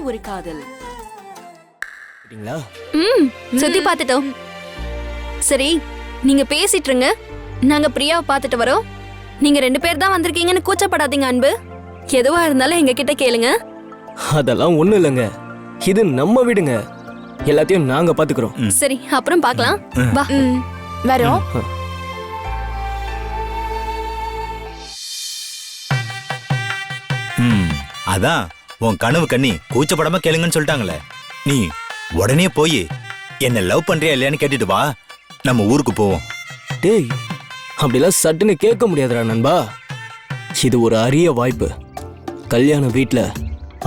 ஒரு காதல். சுத்தி பார்த்துட்டோம். சரி, நீங்க பேசிட்டு இருங்க, நாங்க பிரியாவை பார்த்துட்டு வரோம். நீங்க 2 பேர் தான் வந்திருக்கீங்கன்னு கூச்சப்படாதீங்க அன்பு. எதுவா இருந்தாலும் எங்க கிட்ட கேளுங்க. அதெல்லாம் ஒண்ணும் இல்லைங்க, இது நம்ம வீடுங்க, எல்லாத்தையும் நாங்க பாத்துக்கிறோம். சரி, அப்புறம் பார்க்கலாம். வா. வரோம். அதான் உன் கனவு கண்ணி கூச்சப்படாம கேளுங்கன்னு சொல்லிட்டாங்களே. நீ உடனே போய் என்ன லவ் பண்றியா இல்லையான்னு கேட்டுட்டு வா, நம்ம ஊருக்கு போவோம். டேய், அப்படிலாம் சட்டுன்னு கேட்க முடியாதுடா நண்பா. இது ஒரு அரிய வாய்ப்பு. கல்யாண வீட்ல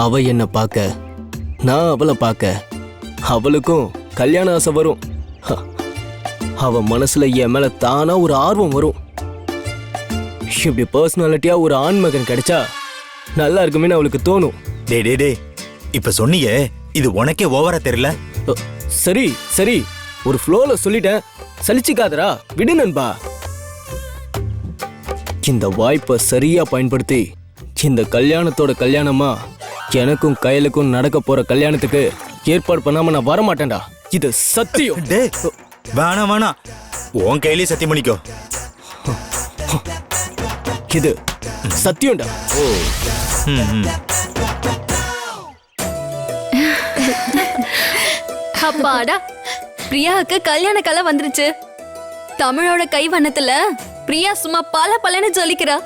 அவ என்ன பார்க்க, நான் அவளை பார்க்க, அவளுக்கும் கல்யாண ஆசை வரும். அவ மனசுல என் மேல தானா ஒரு ஆர்வம் வரும். இப்படி பர்சனாலிட்டியா ஒரு ஆண்மகன் கிடைச்சா நல்லா இருக்குமே அவளுக்கு தோணும். டே டே டே, இப்ப சொன்னீங்க, இது உனக்கே ஓவரா தெரியல? சரி சரி, ஒரு ஃப்ளோல சொல்லிட்டேன், சலிச்சுக்காதரா, விடு நண்பா. இந்த வாய்ப்பை சரியா பயன்படுத்தி இந்த கல்யாணத்தோட கல்யாணமா எனக்கும் கையலுக்கும் நடக்க போற கல்யாணத்துக்கு ஏற்பாடு பண்ணாம நான் வரமாட்டேன்டா. இது சத்தியம். டே வேணாம் வேணாம், உன் கையிலே சத்தியம் பண்ணிக்கோ. இது சத்தியம்டா. அப்பாடா, பிரியாவுக்கு கல்யாண கலை வந்துருச்சு. தமிழோட கை வண்ணத்துல பிரியா சும்மா பல பலன்னு ஜொலிக்கிறா.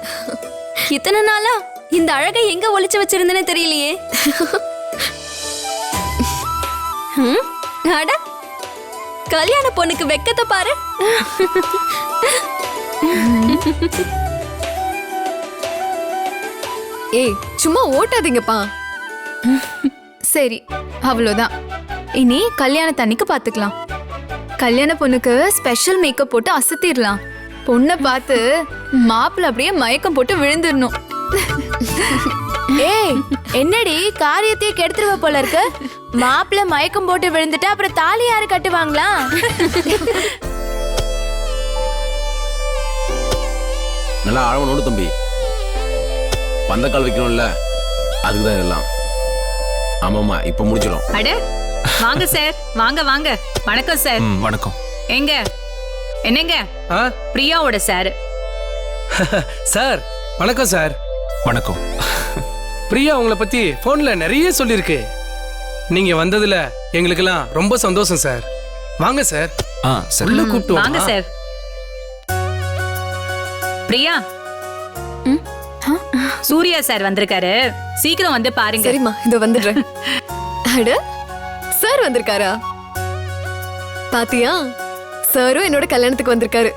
இத்தனை நாளா இந்த அழகை எங்க ஒளிச்சு வச்சிருந்தேன்னு தெரியலையே. அட, கல்யாண பொண்ணுக்கு வெக்கத்தை பாரு. ஏய், சும்மா ஓட்டாதீங்கப்பா. சரி, அவ்வளோதான். இனி கல்யாணத்தன்னைக்கு பாத்துக்கலாம். கல்யாண பொண்ணுக்கு ஸ்பெஷல் மேக்கப் போட்டு அசத்திடலாம். பொண்ணை பார்த்து மாப்பிள்ள அப்படியே மயக்கம் போட்டு விழுந்துடணும். ஏய், என்னடி காரியத்தையே கெடுத்துருவ போல இருக்கு. மாப்பிள்ள மயக்கம் போட்டு விழுந்துட்டா அப்புறம் தாலி யாரு கட்டுவாங்களா? நல்லா ஆழமா நோடு தம்பி, பந்தக்கால் வைக்கணும்ல, அதுக்குதான் எல்லாம். ஆமாமா, இப்ப முடிச்சிடும். அட வாங்க சார், வாங்க வாங்க. வணக்கம் சார். வணக்கம். எங்க என்னங்க? பிரியாவோட சார். சார் வணக்கம். சார் வணக்கம். பிரியா உங்களை பத்தி போன்ல நிறைய சொல்லிருக்கு. நீங்க வந்ததுல எங்களுக்கெல்லாம் ரொம்ப சந்தோஷம் சார். வாங்க சார். உள்ள கூப்பிட்டு வாங்க சார். பிரியா, சூர்யா சார் வந்திருக்காரு, சீக்கிரம் வந்து பாருங்க. சரிம்மா, இதோ வந்துடுறேன். அட, சார் வந்திருக்காரா? பாத்தியா, சாரும் என்னோட கல்யாணத்துக்கு வந்திருக்காரு.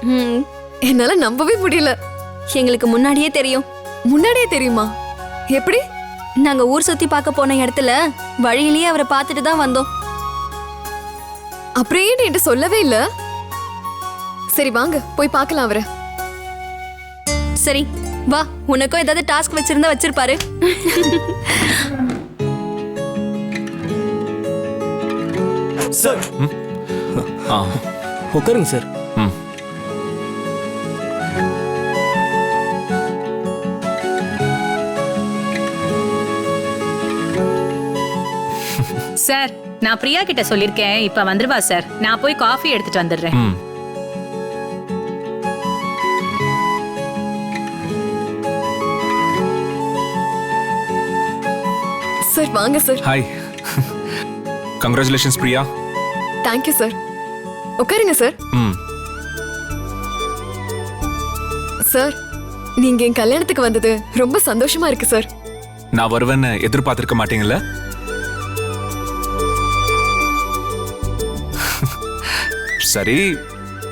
என்னால நம்பவே முடியல. எங்களுக்கு முன்னாடியே தெரியும். முன்னாடியே தெரியுமா? எப்படி? நாங்க ஊர் சுத்தி பார்க்க போன இடத்துல வழியிலேயே அவரை பார்த்துட்டு தான் வந்தோம். அப்புறம் ஏன் என்கிட்ட சொல்லவே இல்ல? சரி வாங்க, போய் பார்க்கலாம் அவரை. சரி வா, உனக்கும் ஏதாவது டாஸ்க் வச்சிருந்தா வச்சிருப்பாரு. சார் உட்காருங்க சார். சார், நான் பிரியா கிட்ட சொல்லிருக்கேன், இப்ப வந்துருவா சார். நான் போய் காஃபி எடுத்துட்டு வந்துடுறேன். சார் வாங்க sir. Hi. Congratulations Priya. Thank you sir. உட்காருங்க சார். சார், நீங்க என் கல்யாணத்துக்கு வந்தது ரொம்ப சந்தோஷமா இருக்கு சார். நான் வருவேன்னு எதிர்பார்த்திருக்க மாட்டீங்கல்ல? சரி,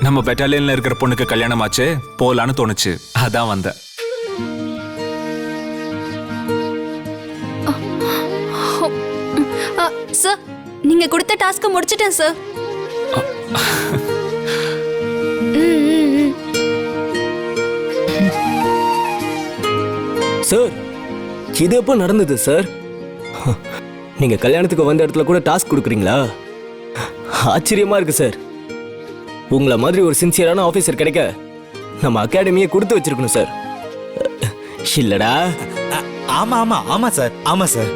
நம்ம பெட்டாலியன்ல இருக்கிற பொண்ணுக்கு கல்யாணம் ஆச்சு, போலான்னு தோணுச்சு, அதான் வந்தேன். சார், நீங்க கொடுத்த டாஸ்க முடிச்சிட்டேன் சார். சார், இது எப்போ நடந்தது சார்? நீங்க கல்யாணத்துக்கு வந்த இடத்துல கூட டாஸ்க் கொடுக்குறீங்களா? ஆச்சரியமா இருக்கு சார். உங்களை மாதிரி ஒரு சின்சியரான ஆபீசர் கிடைக்க நம்ம அகாடமியை கொடுத்து வச்சிருக்கணும் சார். இல்லடா? ஆமா ஆமா ஆமா சார், ஆமா சார்.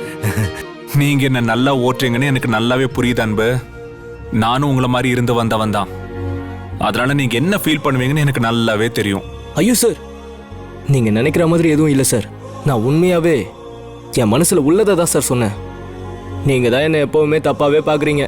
நீங்க என்ன நல்லா ஓட்டுறீங்கன்னு எனக்கு நல்லாவே புரியுது அன்பு. நானும் உங்களை மாதிரி இருந்து வந்தவன் தான். அதனால நீங்க என்ன ஃபீல் பண்ணுவீங்கன்னு எனக்கு நல்லாவே தெரியும். ஐயோ சார், நீங்க நினைக்கிற மாதிரி எதுவும் இல்லை சார். நான் உண்மையாவே என் மனசுல உள்ளதை தான் சார் சொன்னேன். நீங்க தான் என்ன எப்பவுமே தப்பாவே பாக்குறீங்க.